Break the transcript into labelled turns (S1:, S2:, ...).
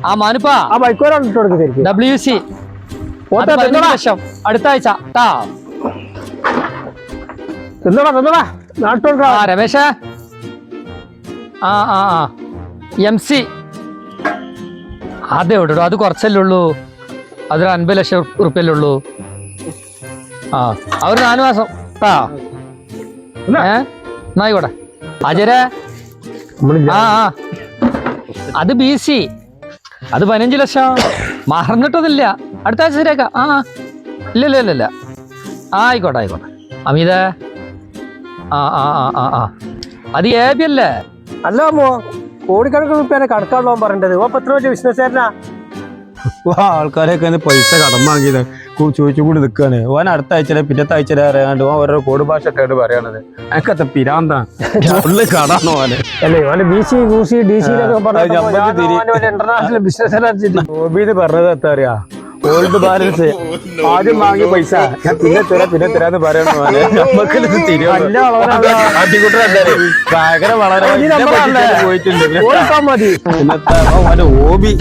S1: ആ മാനുപ്പാ WC ലക്ഷം അടുത്ത ആഴ്ച രമേശ MC അതെവിടോ അത് കുറച്ചല്ലേ ഉള്ളൂ അതൊരു 50 ലക്ഷം ഉറുപ്പ്യല്ലേ ഉള്ളൂ ഒരു 4 മാസം എന്നായിക്കോട്ടെ അജരെ അത് BC അത് 15 ലക്ഷം മറന്നിട്ടതില്ല അടുത്ത ആഴ്ച ശരിയാക്കാം ഇല്ല ആയിക്കോട്ടെ അമിത അത് AB അല്ലേ
S2: അല്ല അമ്മോ കോടിക്കണക്കിന് റുപ്യാണ് കണക്കാണല്ലോ പറയേണ്ടത് എത്ര വലിയ ബിസിനസ്സുകാരനാ
S3: ആൾക്കാരൊക്കെ പൈസ കടം വാങ്ങിയത് ചോദിച്ചു കൂടി നിൽക്കാണ് ഓൻ അടുത്ത ആഴ്ച പിറ്റത്തെ ആഴ്ച അറിയാണ്ട് ഓൻ ഓരോ കോഡ് ഭാഷ ഒക്കെ പറയണത് എനിക്കത്തെ പിരാന്താ കടാണോ ഓന്
S2: അല്ലേ ഓന് BC UC DC international business
S3: പറഞ്ഞത് എന്താ അറിയാ ഓൾഡ് ബാലൻസ് ആദ്യം വാങ്ങിയ പൈസ ഞാൻ പിന്നെ തരാന്ന് പറയണ പോലെ നമുക്ക് ഭയങ്കര വളരെ പോയിട്ടുണ്ട് പിന്നത്തെ ഓന്റെ ഹോബി